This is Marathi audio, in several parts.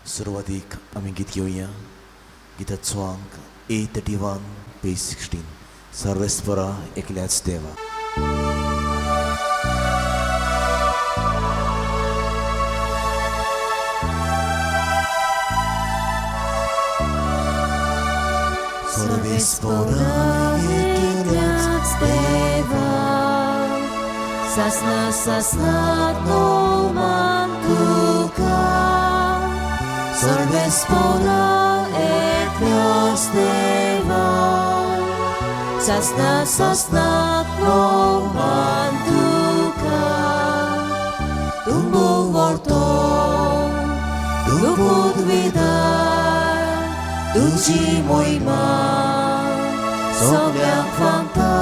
सुरवातीक आमी गीत घेवया. गिताचो अंक A31 पेज 16. सर्वेस्परा एकल्याच देवा. सर्वेस्परा ekल्याच देवा, sasnat noman Tuka. सर्वेस्परा ekल्याच देवा, sasnat noman Tuka. Tumbuh warto, luput widar, tuci moima, sogliang fanta.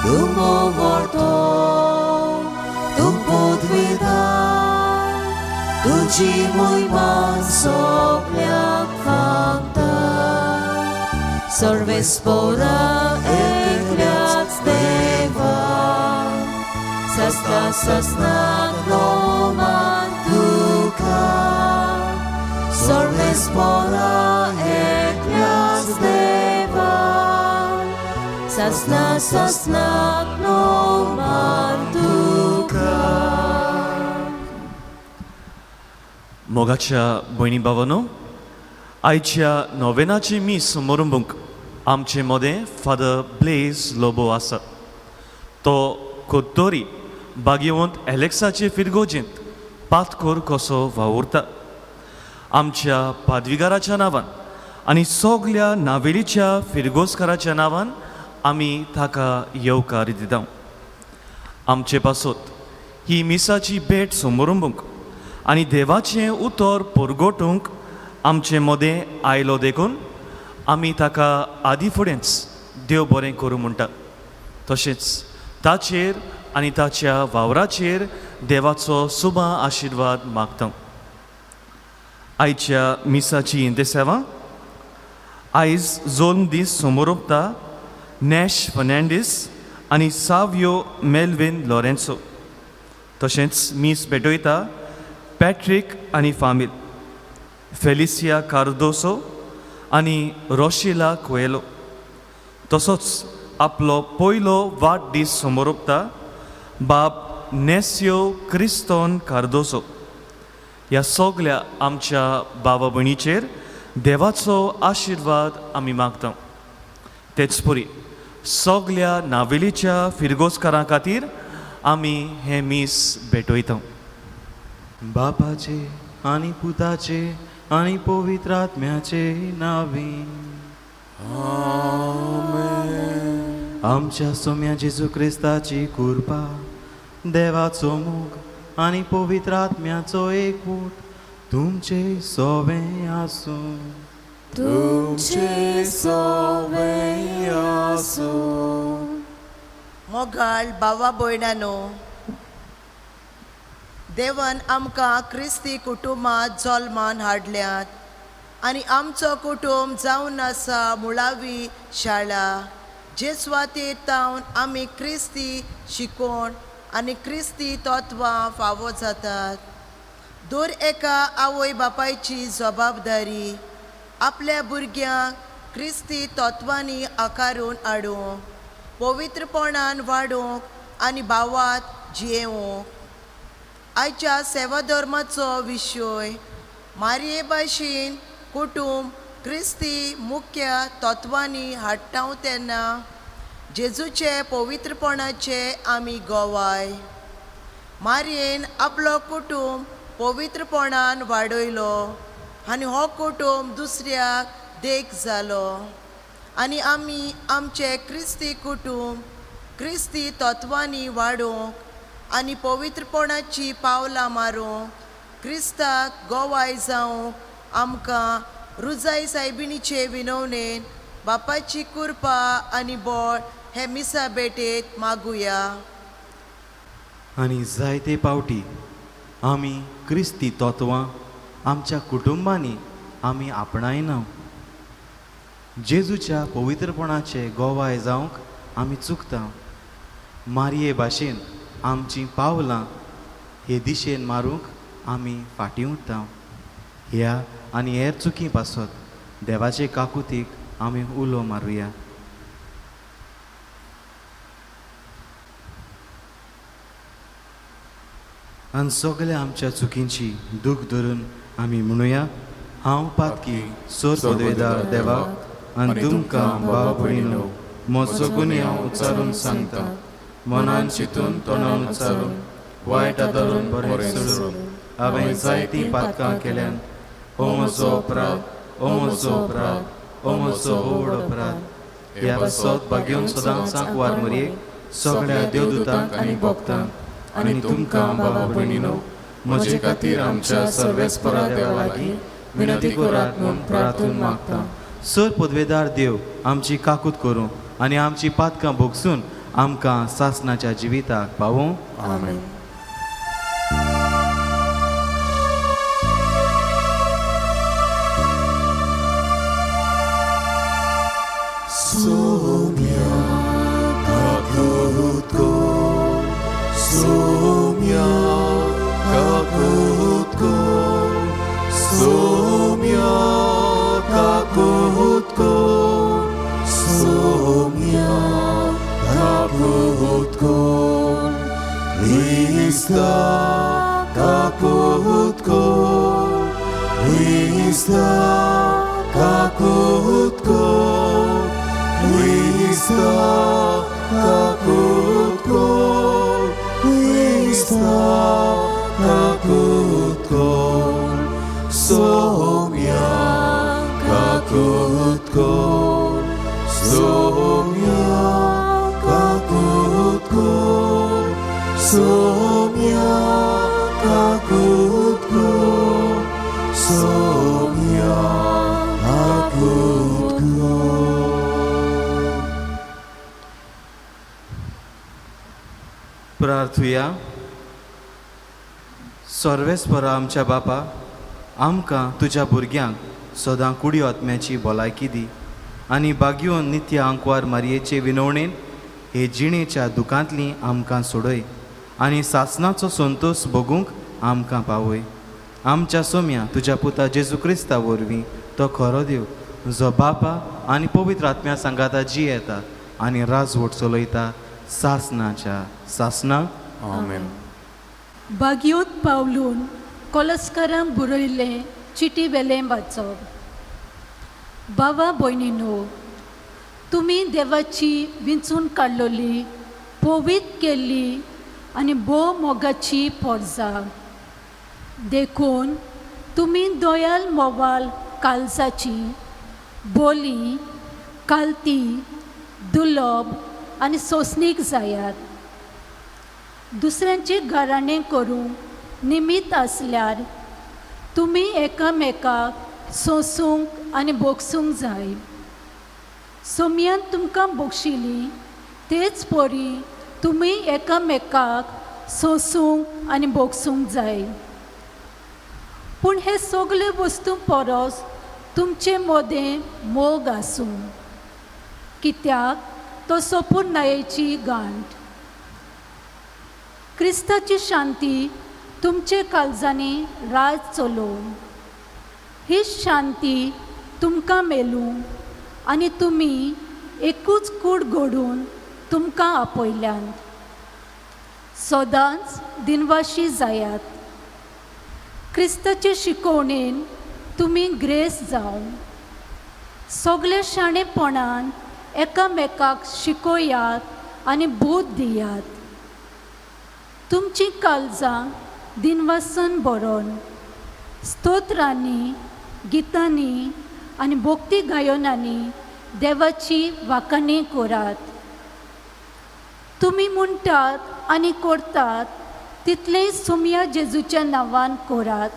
Tumbuh warto, luput widar, tuci moima, sogliang fanta. सर्वेस्परा ekल्याच देवा, sasnat noman Tuka. सर्वेस्परा ekल्याच देवा, sasnat noman Tuka. मोगाच्या भयणी भावांनो, आयच्या नोवेनाची मीस समारंभूक आमचे मोदें फादर ब्लेज लोबो आसा. तो कोत्तोरी भाग्यवंत एलेक्साचे फिरगोजेंत पातकोर कसो वावुरता. आमच्या पादविगाराच्या नांवान आनी सगल्या नावेलीच्या फिरगोसकाराच्या नांवान आमी ताका येवकार दिता. आमचे पासत ही मिसाची भेट समारंभूक आनी देवाचें उतर परगोटूंक आमचे मोदें आयलो देखून आमी ताका आदी फुडेंच देव बरें करूं म्हणटा. तशेंच ताचेर आनी ताच्या वावराचेर देवाचो सुबा आशिर्वाद मागता. आयच्या मिसाची इंतेसेवा आयज जोल्म दीस समोर ओंपता नॅश फर्नांडीस आनी सावियो मेल्विन लॉरेन्सो. तशेंच मीस भेटयता पॅट्रीक आनी फामील, फेलिसिया कार्दोसो आनी रोशिला कोएलो. तसोच आपलो पयलो वाडदीस समोर ओंपता बाब नेस्यो क्रिस्तोन कार्दोसो. ह्या सगल्या आमच्या भावा भयणीचेर देवाचो आशिर्वाद आमी मागता. तेच परी सगल्या नावेलीच्या फिरगोसकारां खातीर आमी हें मीस भेटयता. बापाचे आनी पुताचे आनी पवित्र आत्म्याचे नावीन. आमच्या सोम्या जेजू क्रिस्ताची कृपा, देवाचो मोग आनी पवित्र आत्म्याचो एकवट तुमचे सोबे आसूं. तुमचे सोबे आसूं. मोगाळ भावा भयणांनो, देवान आमकां क्रिस्ती कुटुंबांत जल्मान हाडल्यात आनी आमचो कुटुंब जावन आसा मुळावी शाळा, जे सुवातेर तावन आमी क्रिस्ती शिकोण आनी क्रिस्ती तत्वां फावो जातात. दर एका आवय बापायची जबाबदारी आपल्या भुरग्यांक क्रिस्ती तत्वांनी आकारून हाडूंक, पवित्रपणान वाडोवंक आनी भावात जियेवंक. आयच्या सेवा धर्माचो विशय मारये भाशेन कुटुंब क्रिस्ती मुख्य तत्वांनी हाडटा तेन्ना जेजूचे पवित्रपणाचे आमी गोवाय. मारयेन आपलो कुटुंब पवित्रपणान वाडयलो आनी हो कुटुंब दुसऱ्याक देख जालो. आनी आमी आमचे क्रिस्ती कुटुंब क्रिस्ती तत्वांनी वाडोवंक आनी पवित्रपणाची पावलां मारूंक क्रिस्ताक गोवाय जावंक आमकां रुजाई सायबिणीचे विनवणेन बापाची कृपा आनी बळ हे मिसा भेटेत मागुया. आनी जायते पावटी आमी क्रिस्ती तत्वां आमच्या कुटुंबांनी आमी आपणायना. जेजूच्या पवित्रपणाचे गोवाय जावंक आमी चुकता. मारये भाशेन आमची पावलां हे दिशेन मारूंक आमी फाटीं उरता. ह्या आनी हेर चुकी पासत देवाचे काकुतीक आमी उलो मारुया. आनी सगल्या आमच्या चुकींची दूख धरून आमी म्हणुया, हांव पातकी सोर पदवेदार देवाक आनी तुमकां भाव भयणीनो, म्हजो गुन्य हांव उच्चारून सांगता. मनान चिंतून तोंडान उच्चारून वायट आदारून बरें सोडून हांवें जायतीं पातकां केल्यान. ओ म्हजो अपराध, ओ म्हजो अपराध, ओ म्हजो व्हड अपराध. ह्या पासत भाग्योन सदांच सांकवार मरयेक सगळ्या देवदूतांक आनी भक्तांक आनी तुमकां भाव भयणीनो, म्हजे खातीर आमच्या सर्वेस्परा देवा लागीं विनंती करात म्हूण प्रार्थून मागता. सर पदवेदार देव आमची काकूत करूं आनी आमची पातकां भोगसून आमकां सासणाच्या जिविताक पावूं. आमेन. Somia kakutko, Somia kakutko, Somia kakutko, Somia kakutko, Krista kakutko, Krista kakutko, Krista kakutko, Krista kakutko, Somia kakutko, Somia kakutko, Somia kakutko, Somia kakutko. प्रार्थुया. सर्वेस्परा आमच्या बापा, आमकां तुज्या भुरग्यांक सदां कुडी आत्म्याची भलायकी दी आनी बागयोन नित्य आंकवार मारयेचे विनवणेन हे जिणेच्या दुखांतलीं आमकां सोडय आनी सासणाचो संतोश भोगूंक आमकां पावय. आमच्या सोम्या तुज्या पुता जेजू क्रिस्ता वरवीं तो खरो देव, जो बापा आनी पवित्र आत्म्या सांगाता जी येता आनी राजवट चलयता सासणाच्या सासणा. आमेन. बागयोत पावलून कोलस्करांक बरयलें चिटी वेलें वाचप. बाबा भयणीनो, तुमी देवाची विंचून काडलोली, पवित्र केल्ली आनी भोव मोगाची पोरजां देखून तुमी दोयाल मोवाल काळजाची बोली कालती दुलोब आनी सोंसणीक जायात. दुसऱ्यांचे घराणें करूंक निमित्त आसल्यार तुमी एकामेकाक सोंसूंक आनी भोगसूंक जाय. सोम्यान तुमकां भोगशिली तेच परी तुमी एकामेकाक सोंसूंक आनी भोगसूंक जाय. पूण हे सगळे वस्तू परस तुमचे मोदें मोग आसूं, कित्याक तो सोपून न्हंयेची गांठ. क्रिस्ताची शांती तुमचे काळजांनी राज चलोवं. ही शांती तुमकां मेलूं आनी तुमी एकूच कूड घडून तुमकां आपयल्यान. सदांच दिनवाशी जायात. क्रिस्ताचे शिकवणेन तुमी ग्रेस जावं. सगळे शाणेपणान एकामेकाक शिकोयात आनी बोध दियात. तुमची काळजां दिनवासन बरोवन स्तोत्रांनी गितांनी आनी भक्ती गायनांनी देवाची वाखाणी करात. तुमी म्हणटात आनी करतात तितलें सोम्या जेजूच्या नांवान करात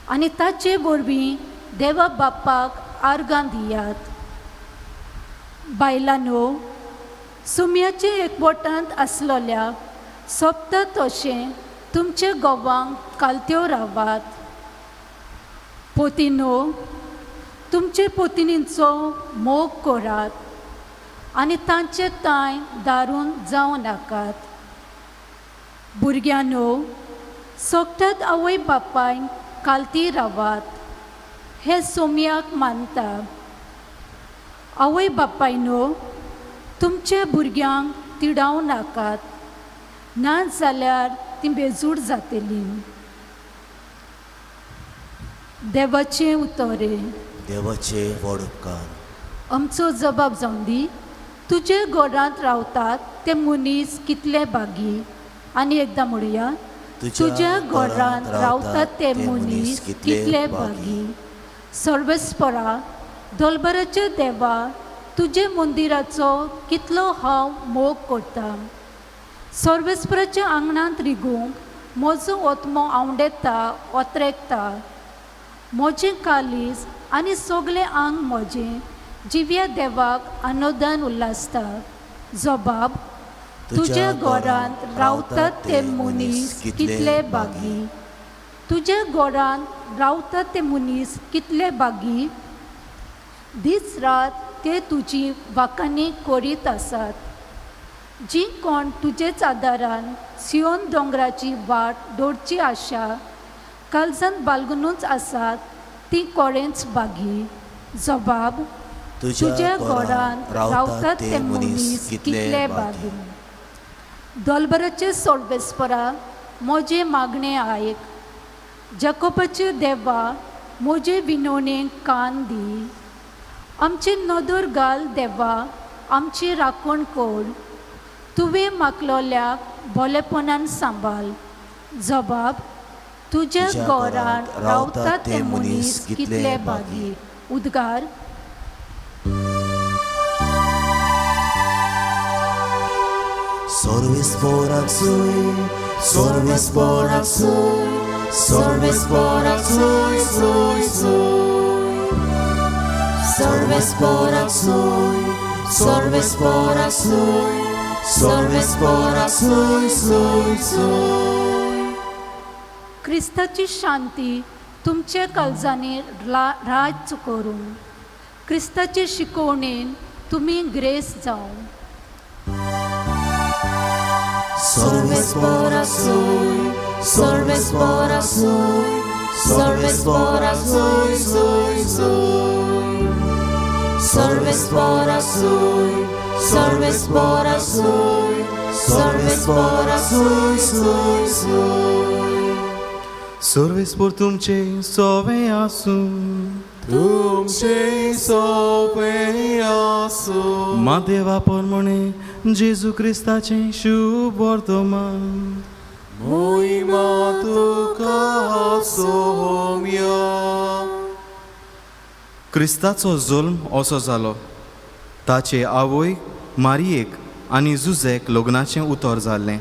आनी ताचे वरवीं देवा बापाक आर्गां दियात. बायलांनो, सोम्याचे एकवटांत आसलोल्या सोबता तशें तुमचे घोवांक कालत्यो रावात. पोतिनो, तुमचे पोतिनींचो मोग करात आनी तांचे तांय दारून जावं नाकात. भुरग्यांनो, सोगतात आवय बापायन कालती रावात हे सोम्याक मानता. आवय बापायनो, तुमच्या भुरग्यांक तिडाव नाकात, ना जाल्यार ती बेजूड जातली. देवाचें उतोरे. देवाचे व्हड उपकार. आमचो जबाब जावन दी. तुजे घरांत रावतात ते मनीस कितले बागी. आनी एकदां म्हणुया, तुज्या घरांत रावतात ते मनीस कितले बागी. सर्वेस्परा, दोलबराच्या देवा, तुजे मंदिराचो कितलो हांव मोग करता. सर्वेस्पराच्या आंगणांत रिगूंक म्हजो ओतमो आवडेता, ओत्रेकता. म्हजें कालीस आनी सगलें आंग म्हजें जिव्या देवाक आनोदान उल्लासता. जबाब, तुज्या घरांत रावतात ते मनीस कितले बागी. तुज्या घरांत रावतात ते मनीस कितले बागी. दीस रात ते तुजी वाखाणी करीत आसात. जी कोण तुजेच आदारान सियोन दोंगराची वाट दवरची आशा काळजांत बाळगूनच आसात ती कोरेंच बागी. जबाब, तुज्या घरांत रावतात ते मनीस कितले बागी. दोलबराचे सर्वेस्परा, म्हजे मागणें आयक. जाकोबाचे देवा, म्हजे विनवणेक कान दी. आमची नदर घाल देवा, आमची राखण कर. तुवें मागलोल्याक भलेपणान सांबाळ. जबाब, तुज्या घरांत रावतात ते मनीस कितले बागी. उद्गार. सर्वेस्पराक सोय, सर्वेस्पराक सोय, सर्वेस्पराक सोय, सोय, सोय. सर्वेस्पराक सोय, सर्वेस्पराक सोय, सर्वेस्पराक सोय, सोय, सोय. क्रिस्ताची शांती तुमच्या काळजांनी राज करून. क्रिस्ताचे शिकवणेन तुमी ग्रेस जावं. सर्वेस्पराक सोय, सर्वेस्पराक सोय, सर्वेस्पराक सोय, सोय, सोय. सर्वेस्पराक सोय, सर्वेस्पराक सोय, सर्वेस्पराक सोय, सोय, सोय. सर्वेस्पर तुमचे सोवे आसूं. तुमचे सोबे आसूं. मादेवा परमणे जेजू क्रिस्ताचें शुभ वर्तमान. मोहिमा तुका सोम्या. क्रिस्ताचो जुल्म असो जालो. ताचे आवय मारयेक आनी जुजेक लग्नाचें उतर जाल्लें.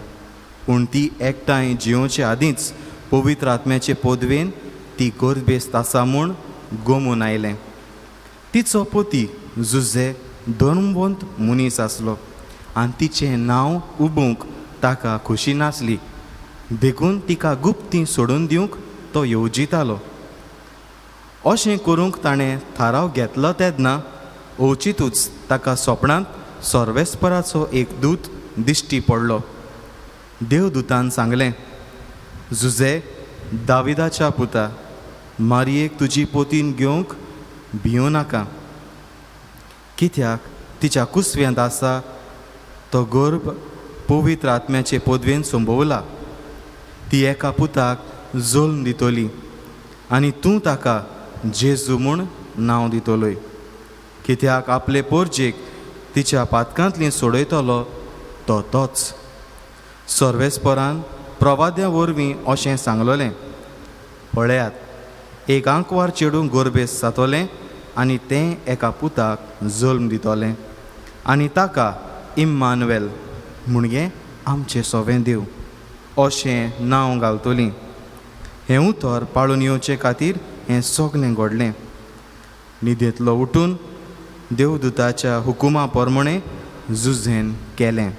पूण ती एकठांय जिवचे आदींच पवित्र आत्म्याचे पोदवेन ती गर्भेस्त आसा म्हूण गमून आयलें. तिचो पती जुजे धर्मवंत मनीस आसलो आनी तिचें नांव उबूंक ताका खुशी नासली. देखून तिका गुप्ती सोडून दिवंक तो येवजितालो. अशें करूंक ताणें थाराव घेतलो तेन्ना ओचितूच ताका स्वप्नांत सर्वेस्पराचो एक दूत दिश्टी पडलो. देवदूतान सांगलें, जुजे, दाविदाच्या पुता, मारयेक तुजी पोतीन घेवंक भियो नाका. कित्याक तिच्या कुसव्यांत आसा तो गर्भ पवित्र आत्म्याचे पोदवेन संभोवला. ती एका पुताक जल्म दितली आनी तूं ताका जेजू म्हूण नांव दितलोय. कित्याक आपले पोरजेक तिच्या पातकांतली सोडयतलो तो तोच. सर्वेस्परान प्रवाद्या वरवीं अशें सांगलोलें, पळयात, एक आंकवार चेडूं गर्भेस्त जातोलें आनी तें एका पुताक जल्म दितोलें आनी ताका इम्मानुएल म्हणजे आमचें सोवें देव अशें नांव घालतलीं. हें उतर पाळून येवचे खातीर हें सगलें घडलें. न्हिदेंतलो उठून देवदूताच्या हुकुमा प्रमाणे जुजेन केलें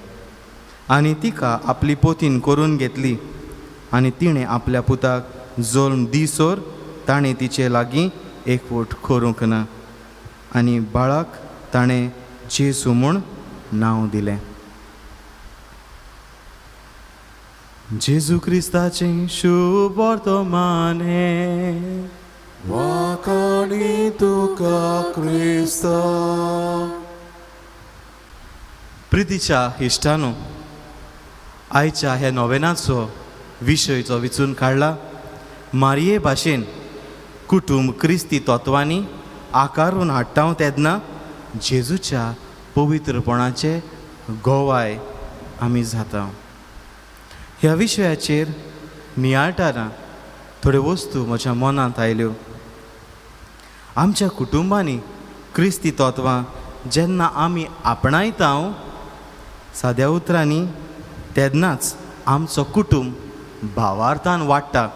आनी तिका आपली पोतीन करून घेतली. आनी तिणें आपल्या पुताक जल्म दिसोर ताणें तिचे लागीं एकवट करूंक ना आनी बाळाक ताणें जेजू म्हूण नांव दिलें. जेजू क्रिस्ताचें शुभ वर्तमान हे वाकाणी तुका क्रिस्ता. प्रितीच्या इश्टानो, आयच्या ह्या नोवेनाचो विशय जो विचून काडला मारये भाशेन कुटुंब क्रिस्ती तत्वांनी आकारून हाडटा तेन्ना जेजूच्या पवित्रपणाचे गोवाय आमी जाता. ह्या विशयाचेर नियाळटाना थोड्यो वस्तू म्हज्या मनांत आयल्यो. आमच्या कुटुंबांनी क्रिस्ती तत्वां जेन्ना आमी आपणायता साद्या उतरांनी तेन्नाच आमचो कुटुंब भावार्थान वाडटा.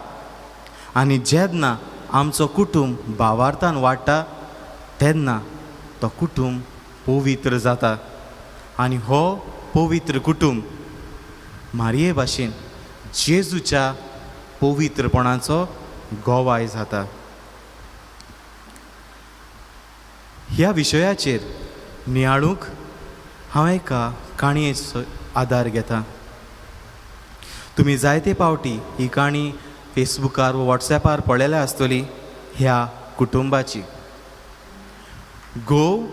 आनी जेन्ना आमचो कुटुंब भावार्थान वाडटा तेन्ना तो कुटुंब पवित्र जाता. आनी हो पवित्र कुटुंब मारये भाशेन जेजूच्या पवित्रपणाचो गोवाय जाता. ह्या विशयाचेर नियाळूंक हांव एका काणयेचो आदार घेता. तुमी जायते पावटी ही काणी फेसबुकार वा वॉट्सॅपार पळयल्या आसतली ह्या कुटुंबाची. घोव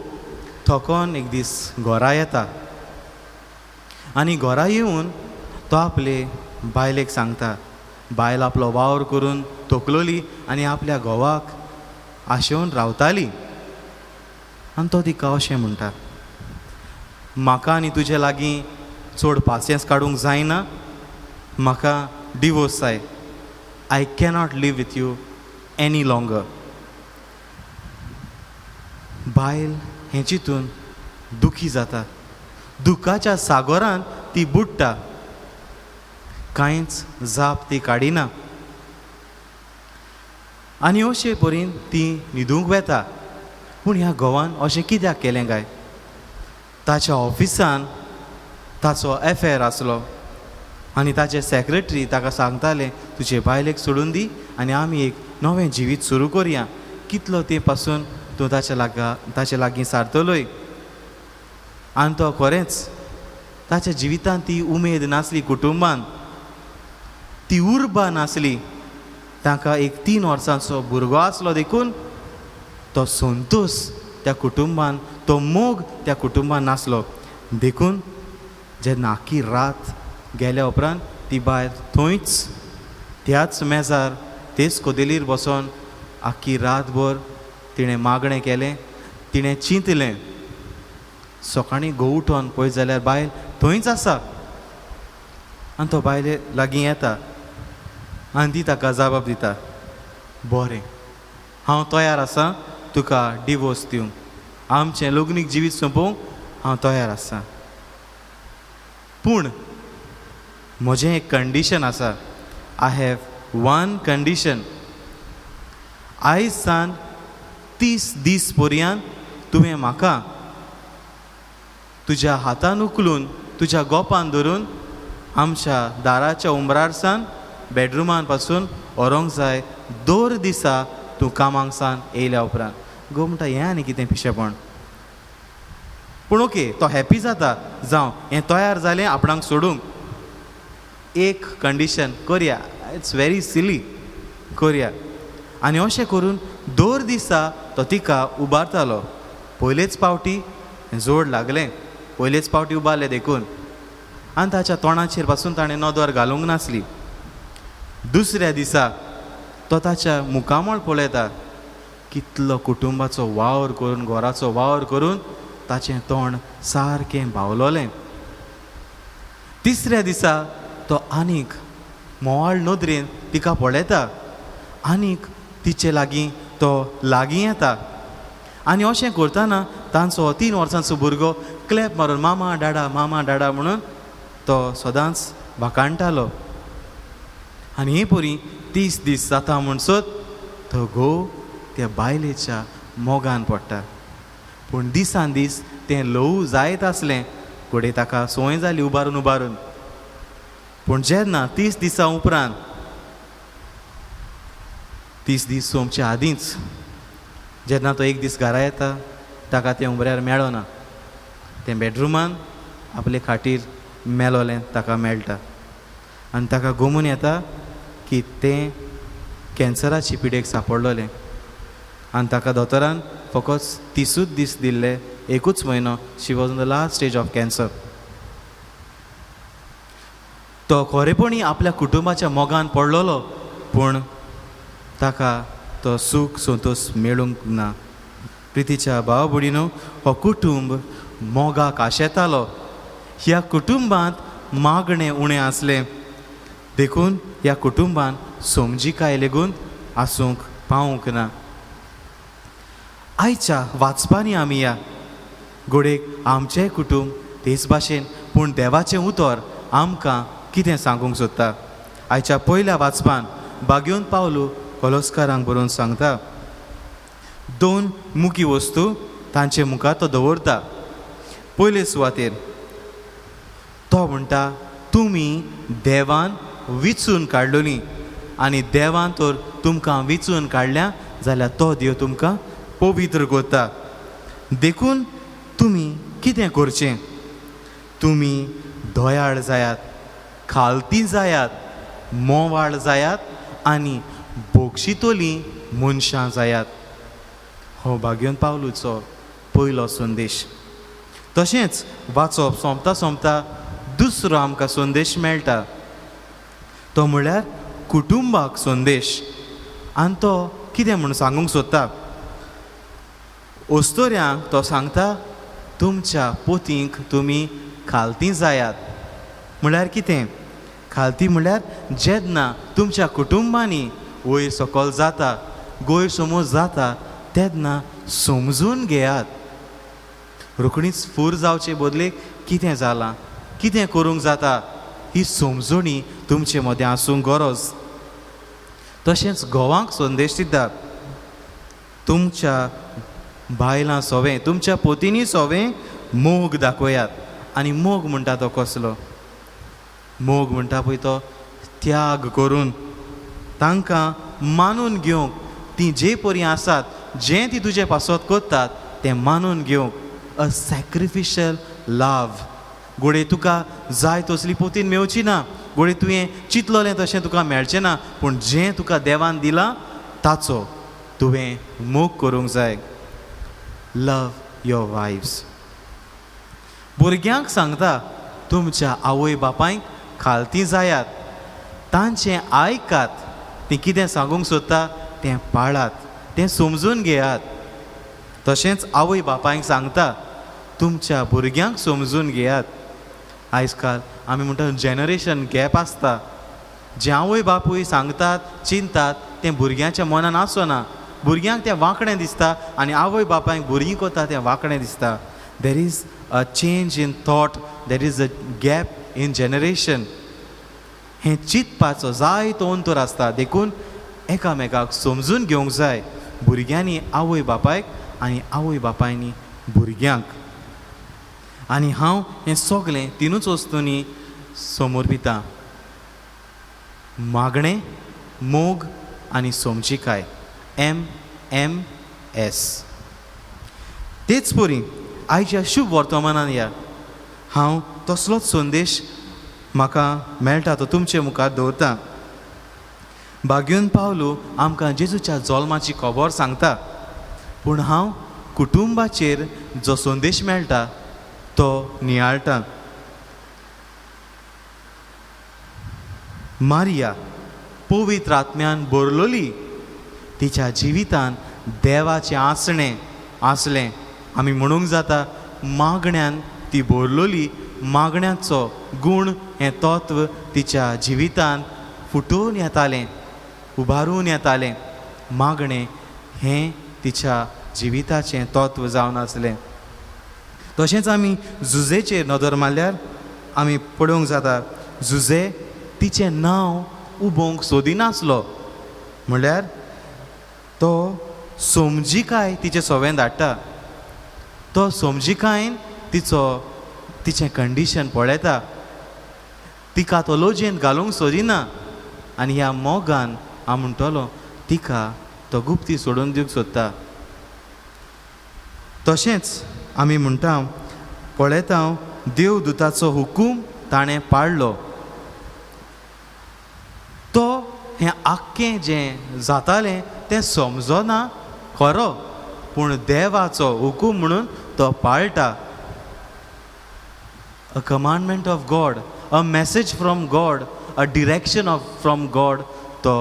थकोन एक दीस घरा येता आनी घरा येवन तो आपले बायलेक सांगता. बायल आपलो वावर करून तोकलोली आनी आपल्या घोवाक आशेवन रावताली. आनी तो तिका अशें म्हणटा, म्हाका आनी तुजे लागीं चड पासियेंस काडूंक जायना, म्हाका डिवोर्स जाय. I cannot live with you any longer. बायल हें चिंतून दुखी जाता. दुखाच्या सागरांत ती बुडटा. कांयच जाप ती काडिना आनी अशे परीन ती न्हिदूंक वेता. पूण ह्या घोवान अशें कित्याक केलें काय? ताच्या ऑफिसान ताचो एफेर आसलो आनी ताचे सेक्रेटरी ताका सांगताले तुजे बायलेक सोडून दी आनी आमी एक नवें जिवीत सुरू करुया. कितलो ते पासून तूं ताचे लागीं सारतलोय. आनी तो खरेंच ताच्या जिवितांत ती उमेद नासली. कुटुंबान ती उर्बा नासली. ताका एक 3 वर्सांचो भुरगो आसलो देखून तो संतोष त्या कुटुंबान, तो मोग त्या कुटुंबान नासलो. देखून जेन्ना आख्खी रात गेल्या उपरांत ती बायल थंयच त्याच मेजार तेच कोदेलीर बसोन आख्खी रातभर तिणें मागणें केलें. तिणें चिंतलें. सकाळीं घोव उठोन पळयत जाल्यार बायल थंयच आसा. आनी तो बायले लागीं येता आनी ती ताका जबाब दिता, बरें हांव तयार आसां तुका डिवोर्स दिवंक. आमचें लग्नीक जिवीत सोंपोवंक हांव तयार आसां. पूण म्हजें एक कंडिशन आसा. I have one condition. आयज सावन 30 दीस पर्यंत तुवें म्हाका तुज्या हातान उखलून तुज्या गोपान धरून आमच्या दाराच्या उंबरार सावन बेडरुमान पासून व्हरोंक जाय. 2 दिसा तूं कामाक सावन येयल्या उपरांत. गो म्हणटा हें आनी कितें पिशेपण. पूण ओके तो हॅप्पी जाता. जावं हें तयार जालें आपणाक सोडूंक. एक कंडिशन करया. It's very silly. करया. आनी अशें करून 2 दिसा तो तिका उबारतालो. पयलेच पावटी जोड लागलें. पयलेच पावटी उबारलें देखून. आनी ताच्या तोंडाचेर पासून ताणें नदर घालूंक नासली. दुसऱ्या दिसा तो ताच्या मुखामळ पळयता. कितलो कुटुंबाचो वावर करून, घराचो वावर करून ताचें तोंड सारकें भावलोलें. तिसऱ्या दिसा तो आनीक मोवाळ नदरेन तिका पळयता. आनीक तिचे लागीं तो लागीं येता. आनी अशें करतना तांचो 3 वर्सांचो भुरगो क्लॅप मारून मामा डाडा म्हणून तो सदांच भाकाणटालो. आनी हे परी 30 दीस जाता म्हणसर तो घोव त्या बायलेच्या मोगान पडटा. पूण दिसान दीस तें ल्हवू जायत आसलें. घोडे ताका संवय जाली उबारून. पूण जेन्ना 30 दिसां उपरांत 30 दीस सोमच्या आदींच जेन्ना तो एक दीस घरा येता ताका तें उमऱ्यार मेळना. तें बेडरुमान आपले खाटीर मेलोलें ताका मेळटा. आनी ताका गमून येता की तें कॅन्सराची पिडेक सांपडलोलें आनी ताका दोतोरान फकत 30 दीस दिल्ले, 1 म्हयनो. She was on the last stage of cancer. तो खरेपणी आपल्या कुटुंबाच्या मोगान पडलोलो, पूण ताका तो सूख संतोश मेळूंक ना. प्रितीच्या भाव भयणीनो, हो कुटुंब मोगाक आशेतालो. ह्या कुटुंबांत मागणें उणें आसलें देखून ह्या कुटुंबान समजिकाय लेगून आसूंक पावूंक ना. आयच्या वाचपांनी आमी या घोडेक आमचें कुटुंब तेच भाशेन, पूण देवाचें उतर आमकां कितें सांगूंक सोदता. आयच्या पयल्या वाचपान बागेवन पावलू कोलोस्कारांक बरोवन सांगता, 2 मुखी वस्तू तांचे मुखार तो दवरता. पयले सुवातेर तो म्हणटा, तुमी देवान विचून काडलोली आनी देवान तर तुमकां विचून काडल्या जाल्यार तो देव तुमकां पवित्र करता. देखून तुमी कितें करचें? तुमी दयाळ जायात, खालती जायात, मोवाळ जायात आनी बोगशितोली मनशां जायात. हो बागेवन पावलूचो पयलो संदेश. तशेंच वाचप सोंपता सोंपता दुसरो आमकां संदेश मेळटा, तो म्हळ्यार कुटुंबाक संदेश. आनी तो कितें म्हूण सांगूंक सोदता? ओस्तोऱ्यांक तो सांगता, तुमच्या पोतींक तुमी खालती जायात. म्हळ्यार कितें? खालती म्हळ्यार जेन्ना तुमच्या कुटुंबांनी वयर सकयल जाता, गैरसमज जाता, तेन्ना समजून घेयात. रोखडीच फूर जावचे बदलेक कितें जालां, कितें करूंक जाता, ही समजणी तुमचे मदें आसूंक गरज. तशेंच घोवांक संदेश दिता, तुमच्या बायलां सोवें, तुमच्या पोतींनी सोवें मोग दाखयात. आनी मोग म्हणटा तो कसलो? मोग म्हणटा पळय तो त्याग करून तांकां मानून घेवंक, ती जे परी आसात, जें ती तुजे पासत करतात तें मानून घेवंक. अ सॅक्रिफिशल लव. घोडे तुका जाय तसली पोतीन मेवची ना, घोडे तुवें चिंतलोलें तशें तुका मेळचें ना, पूण जें तुका देवान दिलां ताचो तुवें मोग करूंक जाय. लव युअर वायफ्स. भुरग्यांक सांगता, तुमच्या आवय बापायक खालती जायात, तांचें आयकात, तीं कितें सांगूंक सोदता तें पाळात, तें समजून घेयात. तशेंच आवय बापायक सांगता, तुमच्या भुरग्यांक समजून घेयात. आयज काल आमी म्हणटा जनरेशन गॅप आसता. जे आवय बापूय सांगतात, चिंतात तें भुरग्यांच्या मनान आसना. भुरग्यांक तें वांकडें दिसता आनी आवय बापायक भुरगीं कोता तें वांकडें दिसता. There is a change in thought, there is a gap in generation. हें चिंतपाचो जाय तो अंतर आसता. देखून एकामेकाक समजून घेवंक जाय, भुरग्यांनी आवय बापायक आनी आवय बापायनी भुरग्यांक. आनी हांव हें सगळें तिनूच वस्तूंनी समर्पिता, मागणें, मोग आनी समजिकाय. MMS. तेच परी आयच्या शुभ वर्तमानान या हांव तसलोच संदेश म्हाका मेळटा तो तुमचे मुखार दवरता. बागेवन पावलू आमकां जेजूच्या जल्माची खबर सांगता, पूण हांव कुटुंबाचेर जो संदेश मेळटा तो नियाळटा. मारिया पवित्र आत्म्यान भरलोली, तिच्या जिवितान देवाचें आसणें आसलें. आमी म्हणूंक जाता मागण्यान ती भरलोली. मागण्याचो गूण हें तत्व तिच्या जिवितान फुटून येतालें, उबारून येतालें. मागणें हें तिच्या जिविताचें तत्व जावन आसलें. तशेंच आमी जुजेचेर नदर मारल्यार आमी पळोवंक जाता, जुजे तिचें नांव उबोवंक सोदिनासलो. म्हळ्यार तो समजिकाय तिचे सोवें धाडटा. तो समजिकायेन तिचें कंडिशन पळयता. तिका तो लोजयेन घालूंक सोदिना आनी ह्या मोगान हांव म्हणटलो तिका तो गुप्ती सोडून दिवंक सोदता. तशेंच आमी म्हणटा पळयता देवदूताचो हुकूम ताणें पाळ्ळो. हें आख्खें जें जातालें तें समजना खरो, पूण देवाचो हुकूम म्हणून तो पाळटा. A commandment of God, a message from God, a direction from God, तो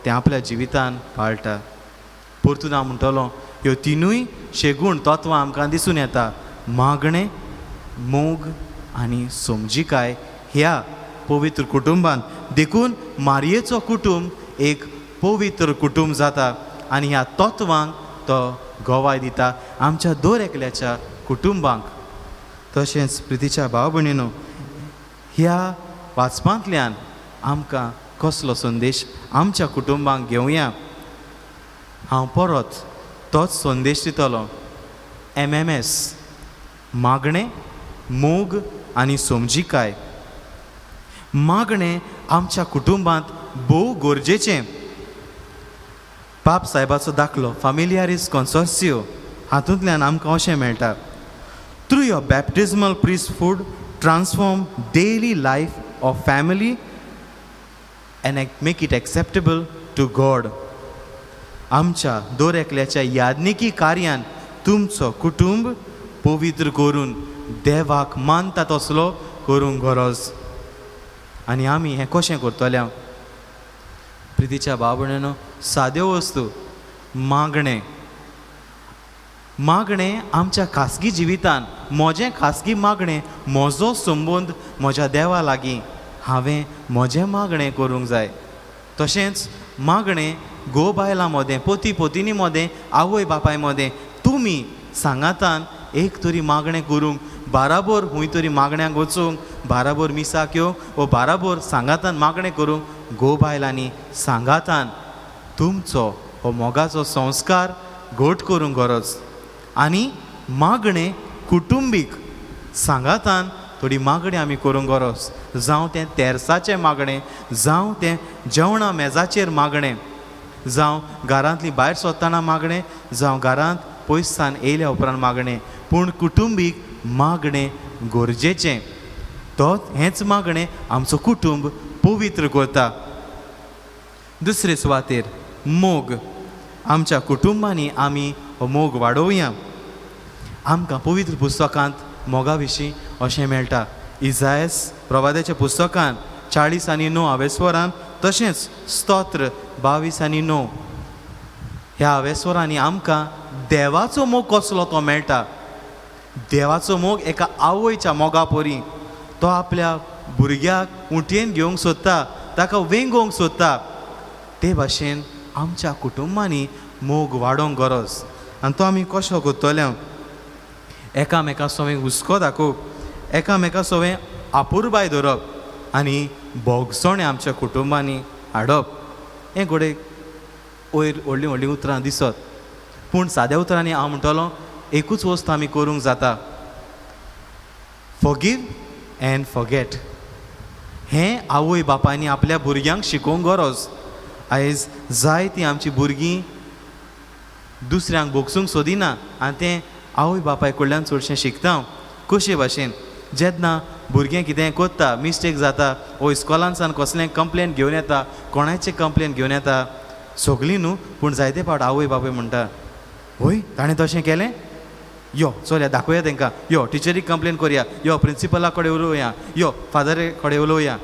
तें आपल्या जिवितान पाळटा. परतून हांव म्हणटलो ह्यो तिनूय शेगूण तत्वां आमकां दिसून येता. मागणें, मोग आनी समजिकाय ह्या पवित्र कुटुंबान देखून मारयेचो कुटुंब एक पवित्र कुटुंब जाता आनी ह्या तत्वांक तो गोवाय दिता आमच्या दर एकल्याच्या कुटुंबांक. तशेंच प्रितीच्या भाव भयणीनो, ह्या वाचपांतल्यान आमकां कसलो संदेश आमच्या कुटुंबांक घेवया. हांव परत तोच संदेश दितलो. MMS, मागणें, मोग आनी समजिकाय. मागणें आमच्या कुटुंबांत भोव गरजेचें. पाप साहेबाचो दाखलो फामिलियारीस कॉन्सोर्सियो हातूंतल्यान आमकां अशें मेळटा. Through your baptismal priesthood transform daily life of family and make it acceptable to God. आमच्या दर एकल्याच्या यादनिकी कार्यान तुमचो कुटुंब पवित्र करून देवाक मानता तसलो करूंक गरज. आनी आमी हें कशें करतले? प्रितीच्या भाव भयणीनो, साद्यो वस्तू. मागणें. मागणें आमच्या खासगी जिवितान, म्हजें खासगी मागणें, म्हजो संबंद म्हज्या देवा लागीं हांवें म्हजें मागणें करूंक जाय. तशेंच मागणें घोव बायलां मदें, पोती पोतिनी मदें, आवय बापाय मदें तुमी सांगातान एक तरी मागणें करूंक, बाराबोर खूंय तरी मागण्यांक वचूंक, बाराबोर मिसाक येवंक वा बाराबोर सांगातान मागणें करूंक घोव बायलांनी सांगातान तुमचो हो मोगाचो संस्कार घोट करूंक गरज. आनी मागणें कुटुंबीक सांगातान थोडी मागणी आमी करूंक गरज. जावं तें तेर्साचें मागणें, जावं तें जेवणा मेजाचेर मागणें, जावं घरांतली भायर सरतना मागणें, जावं घरांत पयसान येयल्या उपरांत मागणें, पूण कुटुंबीक मागणें गरजेचें. तो हेंच मागणें आमचो कुटुंब पवित्र करता. दुसरे सुवातेर मोग. आमच्या कुटुंबांनी आमी हो मोग वाडोवया. आमकां पवित्र पुस्तकांत मोगा विशीं अशें मेळटा. इजायास प्रवाद्याच्या पुस्तकान 40 आनी 9 हावेस्वरान, तशेंच स्तोत्र 22 आनी 9 ह्या हावेस्वरांनी आमकां देवाचो मोग कसलो तो मेळटा. देवाचो मोग एका आवयच्या मोगा परी. तो आपल्या भुरग्याक उंटयेन घेवंक सोदता, ताका वेंगोवंक सोदता. ते भाशेन आमच्या कुटुंबांनी मोग वाडोवंक गरज. आनी तो आमी कसो करतले? एकामेका सवें हुस्को दाखोवप, एकामेका सवें आपुरबाय धरप आनी बोगसोणें आमच्या कुटुंबांनी हाडप. हें घोडे वयर व्हडलीं व्हडलीं उतरां दिसत, पूण साद्या उतरांनी हांव म्हणटलों एकूच वस्त आमी करूंक जाता. Forgive end forget. हें आवय बापायनी आपल्या भुरग्यांक शिकोवंक गरज. आयज जायतीं आमचीं भुरगीं दुसऱ्यांक बोगसूंक सोदिना आनी तें आवय बापाय कडल्यान चडशें शिकता. कशे भाशेन जेन्ना भुरगें कितें कोत्ता, मिस्टेक जाता, वो इस्कॉलान सावन कसलें कंप्लेन घेवन येता, कोणाचें कंप्लेन घेवन येता, सगलीं न्हू पूण जायते फावट आवय बापाय म्हणटा, होय ताणें तशें केलें, यो चल दाखोवया तांकां, यो टिचरीक कंप्लेन करया, यो प्रिंसिपला कडेन उलोवया, यो फादरे कडेन उलोवया.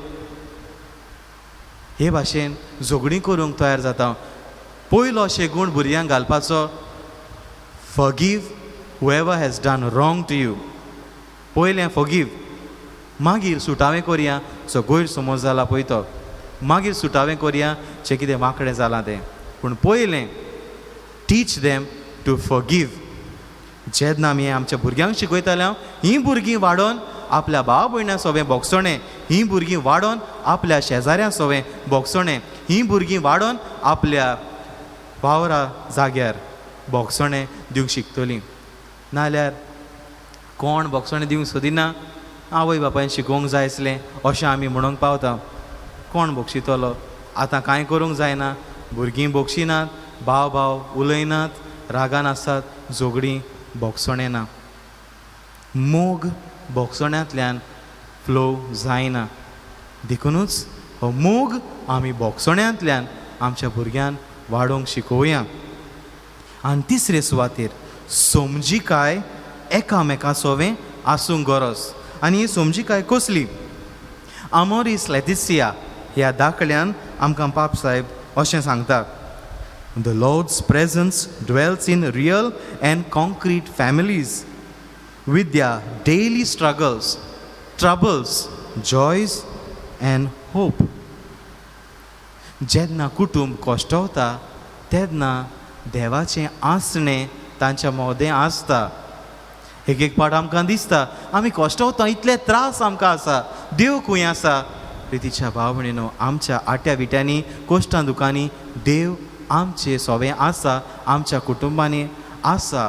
हे भाशेन झगडीं करूंक तयार जाता. पयलो शेगूण भुरग्यांक घालपाचो, forgive whoever has done wrong to you. पयलें फॉरगिव, मागीर सुटावें करया जो गैर समज जाला पळय तो, मागीर सुटावें करया जें कितें वांकडें जालां तें. पूण पयलें टीच देम टू फॉरगिव. जेन्ना आमी आमच्या भुरग्यांक शिकयताले, हीं भुरगीं वाडोन आपल्या भाव भयणां सोबें बोगसोणें, हीं भुरगीं वाडोन आपल्या शेजाऱ्यां सोबें बोगसोणें, हीं भुरगीं वाडोन आपल्या वावरा जाग्यार बोगसोणें दिवंक शिकतलीं. नाल्यार कोण बोगसोणें दिवंक सोदिना, आवय बापायन शिकोवंक जाय आसलें अशें आमी म्हणूंक पावता. कोण बोगशितलो? आतां कांय करूंक जायना. भुरगीं बोगशिनात, भाव भाव उलयनात, रागान आसात, झगडीं बोगसोणें ना. मोग बोगसोण्यांतल्यान फ्लो जायना. देखूनच हो मोग आमी बोगसोण्यांतल्यान आमच्या भुरग्यांक वाडोवंक शिकोवया. आनी तिसरे सुवातेर समजिकाय एकामेका सोवें आसूंक गरज. आनी ही समजिकाय कसली? अमोरिस लॅटिसिया ह्या दाखल्यान आमकां पाप साहेब अशें सांगता, The Lord's presence dwells in real and concrete families with their daily struggles, troubles, joys and hope. जेन्ना कुटुंब कोश्टवता तेन्ना देवाचें आसणें तांच्या मोदें आसता. एक एक पाट आमकां दिसता आमी कोश्टवता, इतले त्रास आमकां आसा, देव खंय आसा. प्रितीच्या भाव भयणीनो, आमच्या आट्या विट्यांनी कोश्टां दुखांनी देव आमचे सोवें आसा, आमच्या कुटुंबांनी आसा.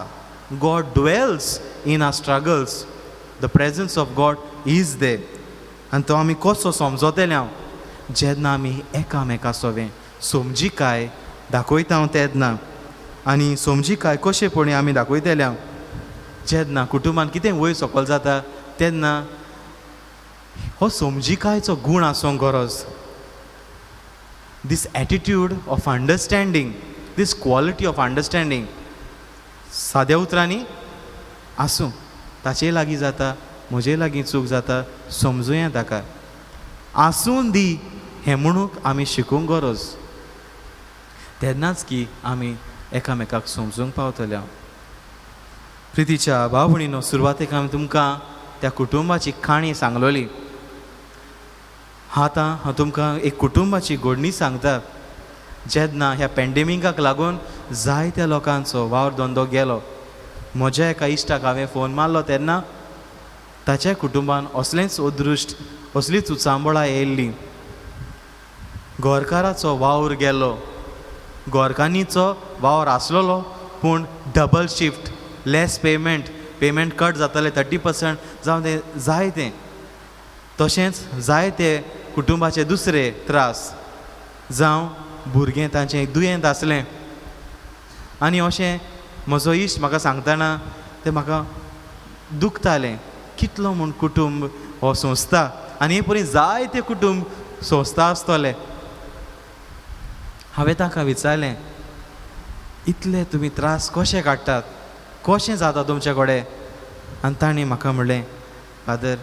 God dwells in R struggles. The presence of God is there. आनी तो आमी कसो समजोतले हांव? जेन्ना आमी एकामेका सोवें समजिकाय दाखयता तेन्ना. आनी समजिकाय कशेपणी आमी दाखयतले हांव? जेन्ना कुटुंबान कितें वयर सकयल जाता तेन्ना हो समजिकायचो गूण आसूंक गरज. This attitude of understanding, this quality of understanding, sadya उतरांनी आसूं. ताचे लागीं जाता, म्हजे लागीं चूक जाता, समजुया ताका. आसून दी हें म्हणूंक आमी शिकूंक गरज. तेन्नाच की आमी एकामेकाक समजूंक पावतले. प्रितीच्या भाव भयणीनो, सुरवातेक हांवें तुमकां त्या कुटुंबाची काणी सांगलोली. आतां हांव तुमकां एक कुटुंबाची घडणी सांगता. जेन्ना ह्या पॅन्डेमिकाक लागून जायत्या लोकांचो वावर धंदो गेलो, म्हज्या एका इश्टाक हांवें फोन मारलो तेन्ना ताच्या कुटुंबान असलेंच अदृश्ट, असलीच उचांबळां येयल्ली. गोरकाराचो वावर गेलो, गोरकांनीचो वावर आसलोलो पूण डबल शिफ्ट, लेस पेमेंट कट जाताले 30% जावं तें जायतें. तशेंच जायते कुटुंबाचे दुसरे त्रास जावं भुरगें तांचें दुयेंत आसलें. आनी अशें म्हजो इश्ट म्हाका सांगतना तें म्हाका दुखतालें. कितलो म्हूण कुटुंब हो संस्था, आनी हे परी जायते कुटुंब संस्था आसतले. हांवें ताका विचारलें, इतले तुमी त्रास कशे काडटात, कशें जाता तुमचे कडेन? आनी ताणें म्हाका म्हणलें, फादर,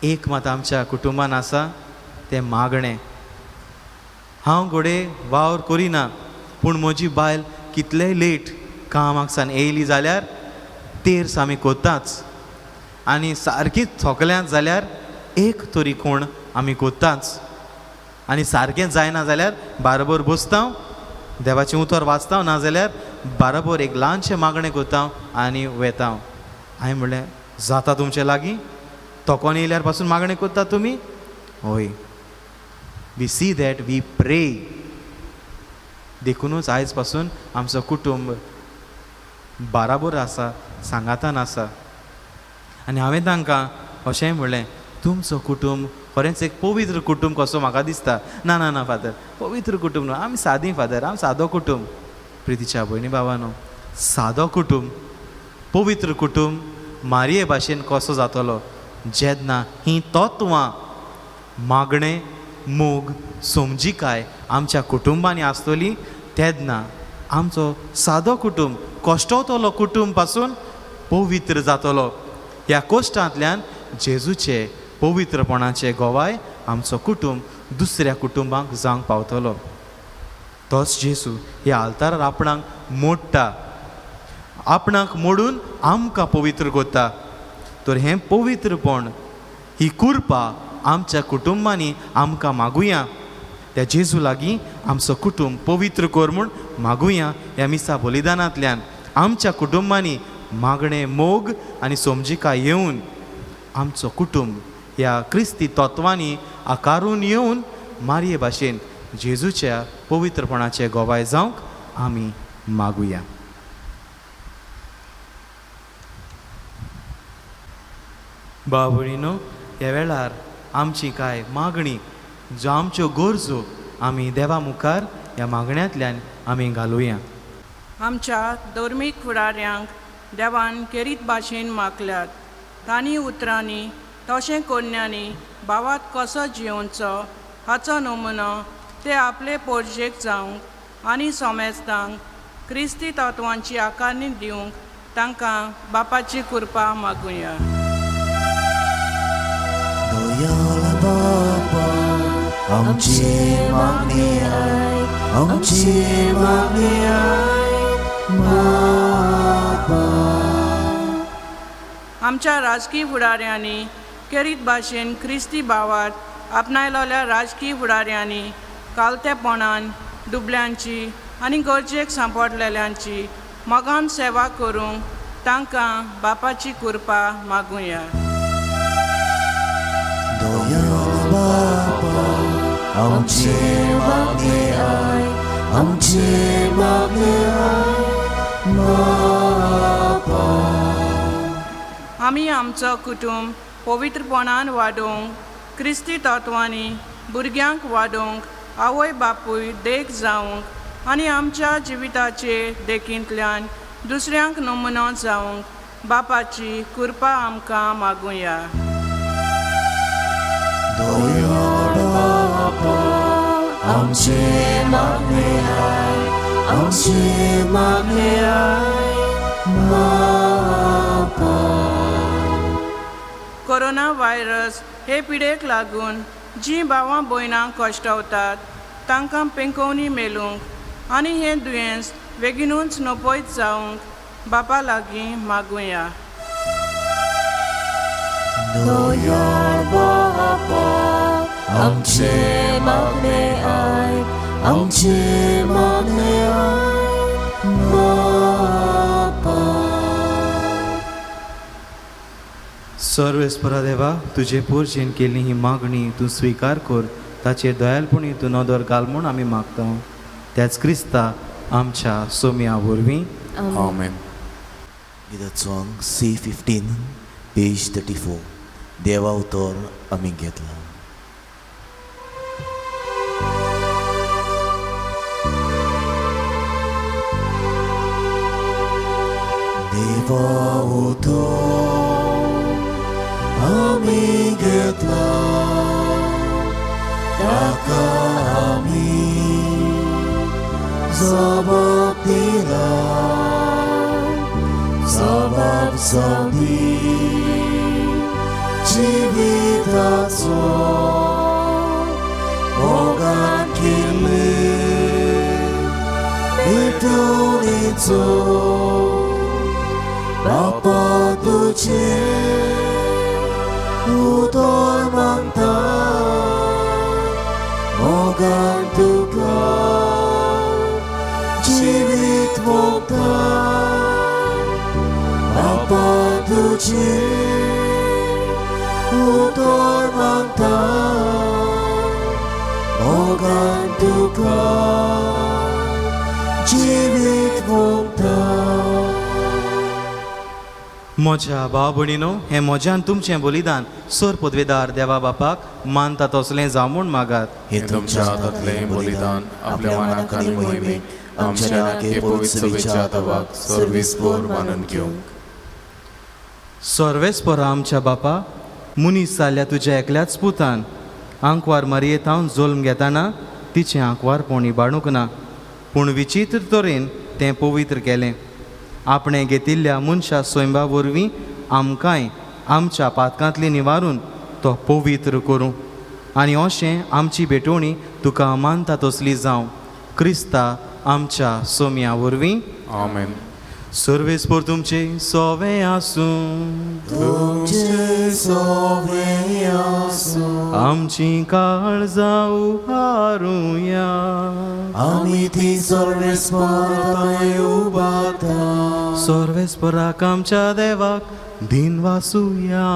एक मात आमच्या कुटुंबान आसा, तें मागणें. हांव घोडे वावर करिना, पूण म्हजी बायल कितलेय लेट कामाक सान येयली जाल्यार तेर्स आमी कोत्ताच. आनी सारकीं थोकल्यांत जाल्यार एक तरी कोण आमी कोत्ताच. आनी सारकें जायना जाल्यार बाराबर बसता, देवाचें उतर वाचता, नाजाल्यार बाराबर एक ल्हानशें मागणें कोत्ता आनी वेता. हांवें म्हणलें, जाता तुमचे लागीं? तोकोन येयल्यार पासून मागणें कोत्ता तुमी? हय. वी सी दॅट वी प्रे. देखूनच आयज पासून आमचो कुटुंब बाराबर आसा, सांगातान आसा. आनी हांवें तांकां अशेंय म्हणलें, तुमचो कुटुंब खरेंच एक पवित्र कुटुंब कसो म्हाका दिसता. ना ना ना फादर, पवित्र कुटुंब न्हू, आमी सादी फादर, आमी सादो कुटुंब. प्रितीच्या भयणी भावानो, सादो कुटुंब, पवित्र कुटुंब मारये भाशेन कसो जातलो? जेन्ना ही तत्वां, मागणें, मोग, समजिकाय आमच्या कुटुंबांनी आसतली, तेन्ना आमचो सादो कुटुंब, कोश्टवतलो कुटुंब पासून पवित्र जातलो. ह्या कोश्टांतल्यान जेजूचे पवित्रपणाचे गोवाय आमचो कुटुंब दुसऱ्या कुटुंबाक जावंक पावतलो. तोच जेजू ह्या आल्तारार आपणाक मोडटा, आपणाक मोडून आमकां पवित्र कोत्ता. तर हें पवित्रपण, ही कृपा आमच्या कुटुंबांनी आमकां मागुया. त्या जेजू लागीं आमचो कुटुंब पवित्र कर म्हूण मागुया. ह्या मिसा बलिदानांतल्यान आमच्या कुटुंबांनी मागणें, मोग आनी समजिकाय येवन आमचो कुटुंब ह्या क्रिस्ती तत्वांनी आकारून येवन मारये भाशेन जेजूच्या पवित्रपणाचे गोवाय जावंक आमी मागुया. भाव भयणीनो, ह्या वेळार आमची कांय मागणी, ज्यो आमच्यो गरजो आमी देवा मुखार ह्या मागण्यांतल्यान आमी घालुया. आमच्या धर्मीक फुडाऱ्यांक देवान केरीत भाशेन मागल्यात. तांणी उतरांनी तशें कन्यांनी भावात कसो जियोवचो हाचो नमुनो ते आपले पोरजेक जावंक आनी सोमेस्तांक क्रिस्ती तत्वांची आकारणी दिवंक तांकां बापाची कृपा मागुया. दयाळ बापा आमची मागणी आयक, आमची मागणी आयक बापा. आमच्या राजकीय फुडाऱ्यांनी केरीत भाशेन क्रिस्ती भावात आपणायलोल्या राजकीय फुडाऱ्यांनी कालतेपणान दुबल्यांची आनी गरजेक सांपडलेल्यांची मोगान सेवा करूंक तांकां बापाची कृपा मागुया. दयाळ बापा आमची मागणी आयक, आमची मागणी आयक बापा. आमी आमचो कुटुंब पवित्रपणान वाडोवंक क्रिस्ती तत्वांनी भुरग्यांक वाडोवंक आवय बापूय देख जावंक आनी आमच्या जिविताचे देखींतल्यान दुसऱ्यांक नमुनो जावंक बापाची कृपा आमकां मागुया. दयाळ बापा आमची मागणी आयक, आमची मागणी आयक बापा. कोरोना व्हायरस हे पिडेक लागून जीं भावां भयणांक कश्टावतात तांकां पेंकोवनी मेलूंक आनी हें दुयेंस बेगीनूच नपयत जावंक बापा लागीं मागुया. दयाळ बापा आमची मागणी आयक, आमची मागणी आयक बापा. सर्वेस्परा देवा, तुजे पोरचेन केल्ली ही मागणी तूं स्विकार कर. ताचेर दयाळपणी तूं नदर घाल म्हूण आमी मागता. त्याच क्रिस्ता आमच्या सोम्या वरवीं. आमेन. गितांत सॉंग C15 पेज 34. देवा उतर आमी घेतला. देवा उतर आमी घेतला, ताका आमी जबाब दिला. जबाब जावंदी जिविताचो मोगान केल्ले विटोळेचो बापा तुजे उतर मागता. मोगान तुका जिवीत मोगता. बापा तुजे उतर मागता. मोगान तुका जिवीत मोगता. म्हज्या भाव भयणीनो, हें म्हज्यान तुमचें बलिदान सोर पदवेदार देवा बापाक मानता तसलें जावं म्हूण मागात. हे तुमच्या हातांतलें बलिदान आपल्या मनाक आनी मोहिमेक आमच्या नाके पवित्र सभेच्या आदाराक सर्वेस्पर मानून घेवंक. सर्वेस्परा आमच्या बापा, मुनीस जाल्ल्या तुज्या एकल्याच पुतान आंकवार मारयेंत हांव जल्म घेताना तिचें आंकवारपण इबाडूंक ना, पूण विचित्र तरेन तें पवित्र केलें. आपणें घेतिल्ल्या मनशा स्वयंभा वरवीं आमकांय आमच्या पातकांतली निवारून तो पवित्र करूं आनी अशें आमची भेटवणी तुका मानता तसली जावं. क्रिस्ता आमच्या सोम्या वरवीं. आमेन. सर्वेस्पर तुमचे सोवें आसूं. तुमचे सोवें आसूं. आमची काळजां उबारुया. आमी ती सर्वेस्परांत उबारता. सर्वेस्पराक आमच्या देवाक दिन वासुया.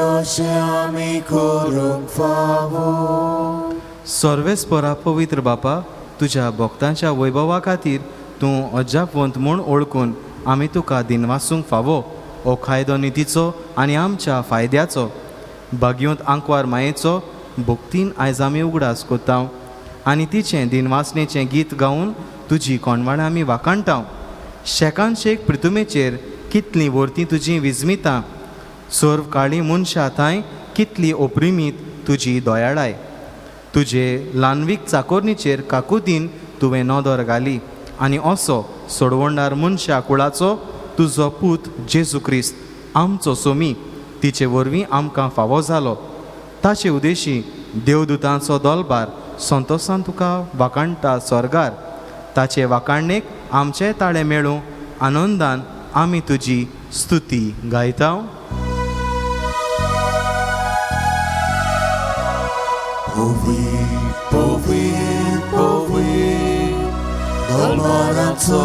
अशें आमी करूंक फावो. सर्वेस्परा पवित्र बापा, तुज्या भक्तांच्या वैभवा खातीर तूं अजापवंत म्हूण ओळखून आमी तुका दिन वासूंक फावो. हो कायदो नितीचो आनी आमच्या फायद्याचो. भाग्योंत आंकवार मायेचो भक्तीन आयज आमी उगडास कोत्ता आनी तिचें दिनवासनेचें गीत गावन तुजी कोणवाडां आमी वाखाणटाव. शेकान शेक प्रितुमेचेर कितलीं वर्तीं तुजीं विजमितां. सर्व काळी मनशां थंय कितली ओप्रिमीत तुजी दोयाळाय. तुजे ल्हानवीक चाकोरणीचेर काकुतीन तुवें नदर घाली आनी असो सोडवणदार मनशा कुळाचो तुजो पूत जेजू क्रिस्त आमचो सोमी तिचे वरवीं आमकां फावो जालो. ताचे उदेशी देवदूतांचो दोलबार संतोशान तुका वाकाणटा स्वर्गार. ताचे वाकाणणेक आमचे ताळे मेळूं आनंदान आमी तुजी स्तुती गायता. Powiedz, powiedz, powiedz, dolmara co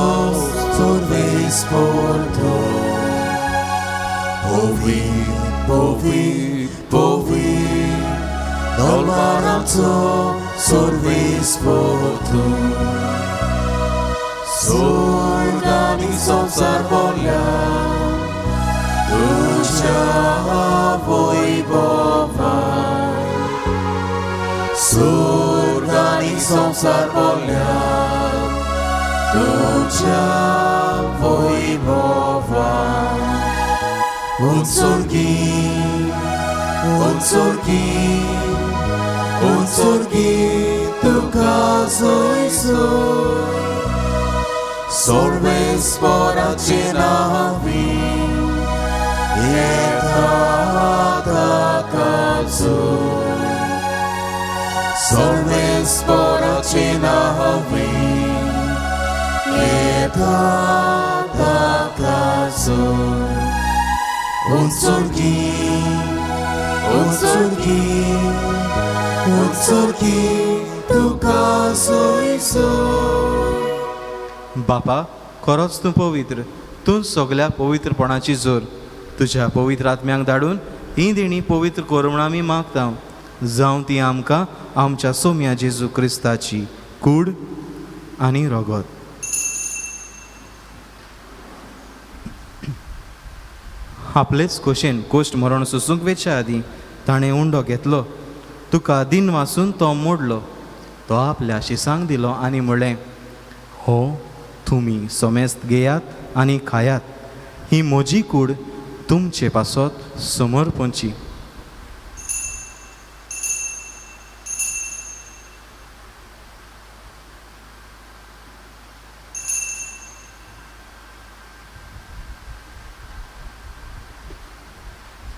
sorves porto. Powiedz, powiedz, powiedz, dolmara co sorves porto. Sorgani संसार बोल्या, तुझ्या वैभवान. Sorgani संसार बोल्या, तुझ्या वैभवान. Unsorgi, unsorgi, unsorgi, तुका सोयीसोय. सर्वेस्पराचे नावी येता ताकाचो. सर्वेस्पराचे नावी येता ताकाचो. Unsorgi, unsorgi, unsorgi, तुका सोयीसोय. बापा, खरोच तूं पवित्र. तूं सगल्या पवित्रपणाची जोर. तुज्या पवित्र आत्म्याक धाडून ही देणी पवित्र कर म्हूण आमी मागता. जावं ती आमकां आमच्या सोम्या जेजू क्रिस्ताची कूड आनी रगत. आपलेच खोशेन कोश्ट मरण सुसूंक वेच्या आदीं ताणें उंडो घेतलो. तुका दिन वाचून तो मोडलो. तो आपल्या शिसांक दिलो आनी म्हणलें, हो तुमी सोमेस्त घेयात आनी खायात. ही म्हजी कूड तुमचे पासत समर्पणची.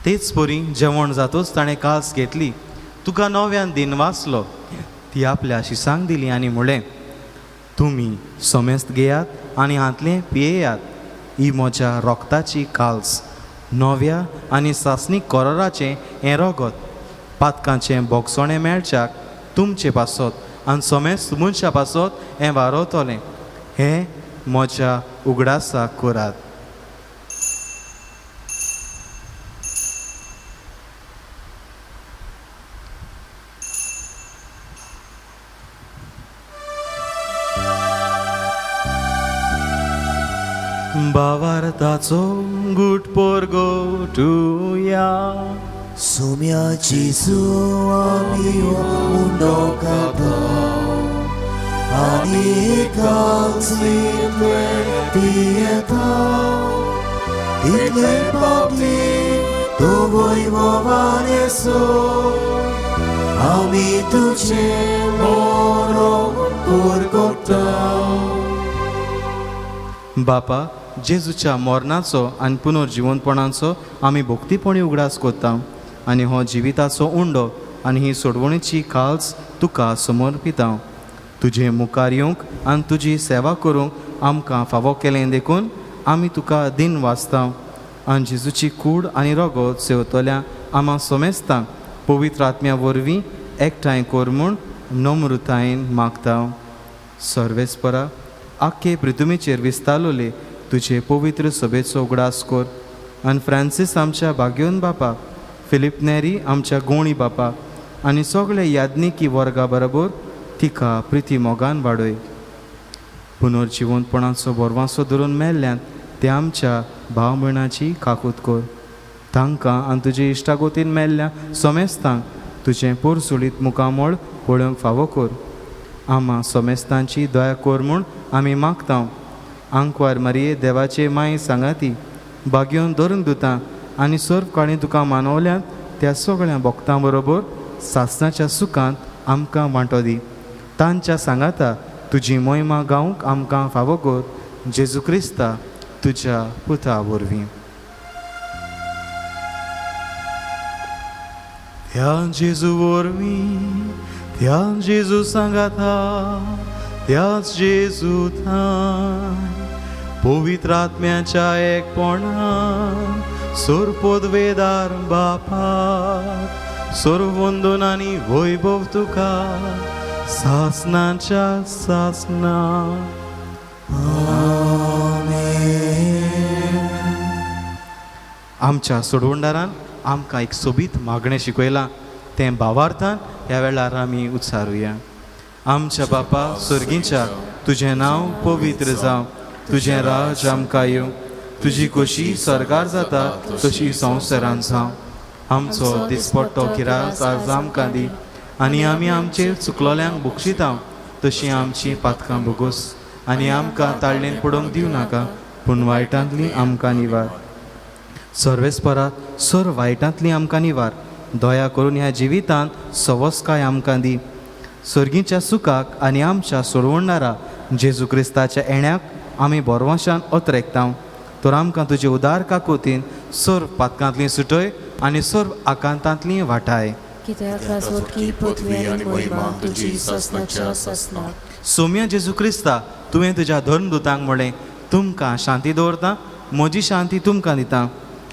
तेच परी जेवण जातूच ताणें कास घेतली. तुका नव्यान दिन वाचलो. ती आपल्या शिसांक दिली आनी म्हणलें, तुमी सोमेस्त घेयात आनी हातलें पियेयात. ही म्हज्या रोगताची काल्स, नव्या आनी सासणी कोराराचें हें रगत. पातकांचें बोगसोणें मेळच्याक तुमचे पासत आनी सोमेस्त मनशा पासत हें वारवतलें. हें म्हज्या उगडासाक करात. भावार्थाचो गुटपोरगो टुया. सोम्या जेजू आमी उंडो खाता आनी काल्सीतले पियेता. इतले पावटी तो वैभवान येसो आमी तुजे मरण करता. बापा, जेजूच्या मरणाचो आनी पुनर्जिवंतपणाचो आमी भोक्तीपणी उगडास कोत्ता आनी हो जिविताचो उंडो आनी ही सोडवणीची काल्स तुका समर्पिता. तुजे मुखार येवंक आनी तुजी सेवा करूंक आमकां फावो केलें देखून आमी तुका दिन वाचता. आनी जेजूची कूड आनी रगत सेवतल्या आमा सोमेस्तांक पवित्र आत्म्या वरवीं एकठांय कर म्हूण नम्रतायेन मागता. सर्वेस्परा, आख्खे पृथ्वीचेर विस्तारलोले तुजे पवित्र सभेचो उगडास कर. आनी फ्रांसीस आमच्या भाग्योन बापा, फिलीप नेरी आमच्या गोणी बापा आनी सगळे याज्ञिकी वर्गा बरोबर तिका प्रिती मोगान वाडय. पुनर्जिवंतपणाचो बोरवांसो धरून मेल्ल्यान ते आमच्या भाव भयणाची काकूत कर. तांकां आनी तुजे इश्टागोतीन मेल्ल्या सोमेस्तांक तुजें पोरसुळीत मुखामळ पळोवंक फावो कर. आमा सोमेस्तांची दया कर म्हूण आमी मागता. आंकवार मारये देवाचे माय सांगाती भाग्योन धरूंक दिता आनी सर्व काळी तुका मानवल्यात त्या सगळ्या भक्तां बरोबर सासणाच्या सुखांत आमकां वांटो दी. तांच्या सांगाता तुजी मोहिमा गावंक आमकां फावो कर. जेजू क्रिस्ता तुज्या पुता वरवीं. त्या जेजू वरवीं, त्या जेजू सांगाता, त्याच जेजू थंय पवित्र आत्म्याच्या एकपणान सोरपोदवेदार बापाक सोरवंदनांनी वैभव तुका सासनाच्या सासना. आमच्या सोडवंडारान आमकां एक सोबीत मागणें शिकयलां. तें भावार्थान ह्या वेळार आमी उच्चारुया. आमच्या बापा सर्गीच्या तुजें नांव पवित्र जावं. तुजें राज आमकां येवं. तुजी खोशी सरकार जाता तशी संवसारांत जावं. आमचो दिसपट्टो किरास आज आमकां दी. आनी आमी आमचेर चुकलोल्यांक बक्षितांव तशीं आमचीं पातकां भोगोस. आनी आमकां ताळणेन पडोवंक दिवं नाका, पूण वायटांतलीं आमकां निवार. सर्वेस्परा सर वायटांतलीं आमकां निवार. दया करून ह्या जिवितांत सवस्काय आमकां दी. सर्गीच्या सुखाक आनी आमच्या सोडवणारा जेजू क्रिस्ताच्या येण्याक आमी बोरवशान ओतरेकतांव. तर आमकां तुजे उदार काकुतीन सर पातकांतलीं सुटय आनी सर आकांतांतलीं वाटाय. कित्याक राजवटकी पृथ्वी आनी महिमा तुजी ससनाच्या ससना. सौम्य जेजू क्रिस्ता तुवें तुज्या धर्मदुतांक म्हणलें, तुमकां शांती दवरता, म्हजी शांती तुमकां दिता.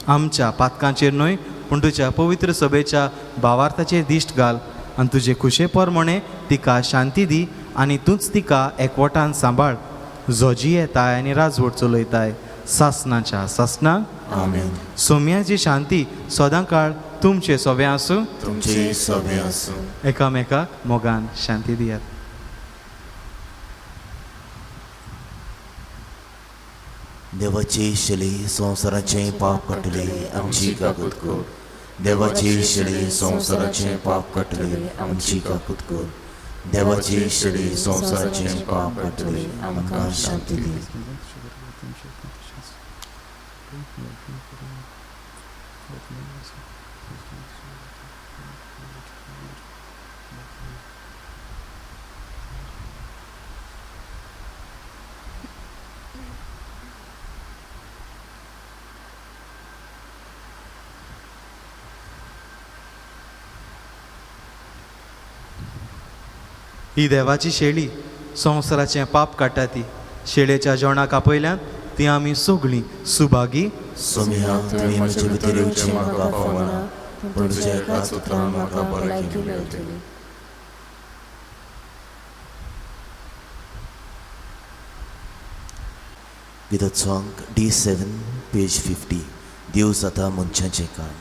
आमच्या पातकांचेर न्हय पूण तुज्या पवित्र सभेच्या भावार्थाचेर दिश्ट घाल. आनी तुजे खुशेपर म्हणे तिका शांती दी आनी तूंच तिका एकवटान सांबाळ. जोजी येताय आनी राजवट चलयताय सासनाच्या सासना. आमेन. सौम्याची शांती सदां काळ तुमचे सोबे आसूं. तुमचे सभे आसूं. एकामेकाक मोगान शांती दियात. देवाचे शिले संवसाराचे पाप काटले आमची काकूत कर. देवाचे शिले संवसाराचे पाप काटले आमची काकूत कर. देवाचे शिले संवसाराचे पाप काटले आमकां शांती दी. ही देवाची शेळी संवसाराचें पाप काडटा. ती शेळेच्या जेवणाक आपयल्यान ती आमी सगळीं सुभागी. सोम्या तुवें म्हजे भितर येवचें म्हाका फावना, पूण तुज्या एकाच उतरान म्हाका भलायकी मेळटली. गितांत सॉंग D7 पेज 50. देव जाता मनशाचें काम.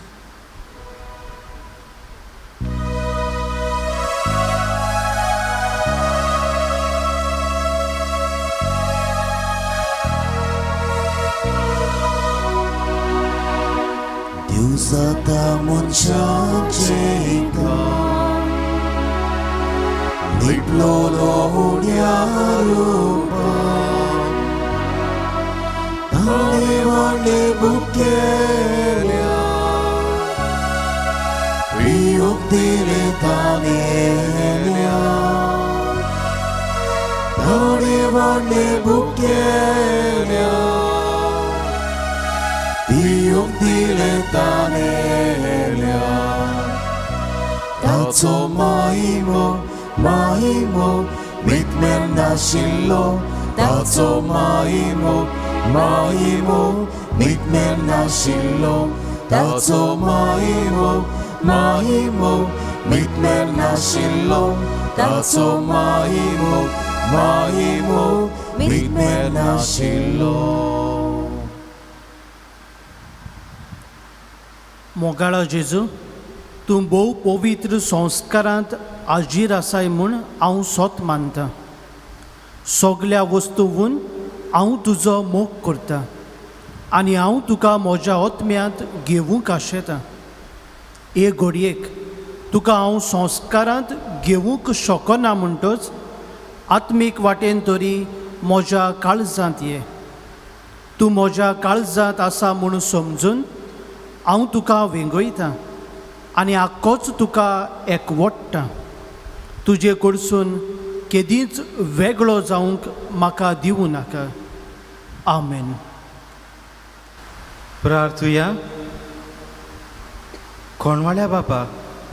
देव जाता मनशाचें काम. लिपलो उड्या रूपान ताणे वाडे बुकेल्या. पियूंक दिले ताणेल्या. ताणे वाडे बुकेल्या. पियूंक दिले ताणेल्या. ताचो मायमो मायमो मिटमेर नाशिल्लो. ताचो मायमो मायमो मिटमेर नाशिल्लो. ताचो मायमो मायमो मिटमेर नाशिल्लो. ताचो मायमो मायमो मिटमेर नाशिल्लो. मोगाळा जेजू, तूं भोव पवित्र संस्कारांत आजीर आसाय म्हूण हांव सोत मानतां. सगल्या वस्तूंवून हांव तुजो मोग करतां आनी हांव तुका म्हज्या आत्म्यांत घेवूंक आशेतां. हे घडयेक तुका हांव संस्कारांत घेवूंक शकना म्हणटच आत्मीक वाटेन तरी म्हज्या काळजांत ये. तूं म्हज्या काळजांत आसा म्हूण समजून हांव तुका वेंगयतां आनी आख्खोच तुका एकवडटां. तुजे कडसून केदींच वेगळो जावंक म्हाका दिवं नाका. आमेन. प्रार्थुया. कोणवाड्या बापा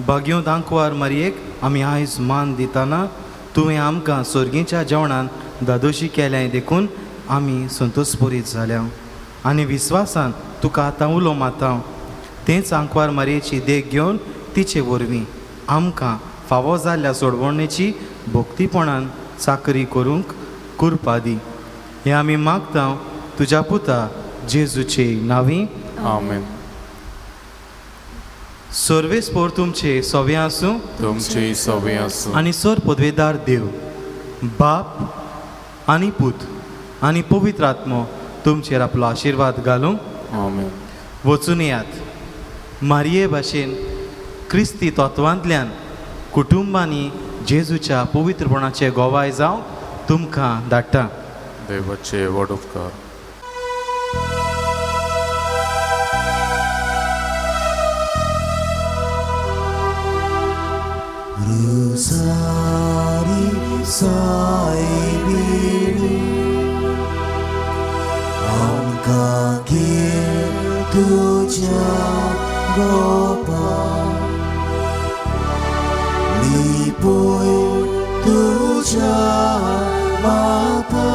बागयो दांकवार मरयेक आमी आयज मान दिताना तुवें आमकां सर्गीच्या जेवणान दादोशी केलें देखून आमी संतोषपुरीत जाल्या आनी विस्वासान तुका आतां उलो मातां. तेंच आंकवार मरयेची देख घेवन तिचे वरवीं आमकां फावो जाल्ल्या सोडवणेची भोक्तीपणान चाकरी करूंक कुरपा दी. हें आमी मागता तुज्या पुता जेजूचे नांवी. आमेन. सर्वेस्पोर तुमचे सोवे आसूं तुमची सवय आसूं आनी सर पदवेदार देव बाप आनी पूत आनी पवित्र आत्मो तुमचेर आपलो आशिर्वाद घालूं. आमेन. वचून येयात. मारये भाशेन क्रिस्ती तत्वांतल्यान कुटुंबांनी जेजूच्या पवित्रपणाचे गोवाय जावं तुमकां धाडटा. देवाचे व्हड उपकार. Rosari saibini amka kir tuja gopa lipoy tuja mata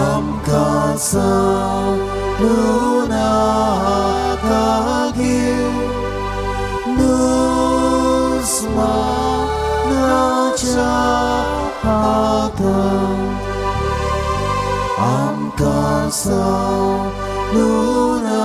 amka sa luna kagir Nusma nacha hata amka sa luna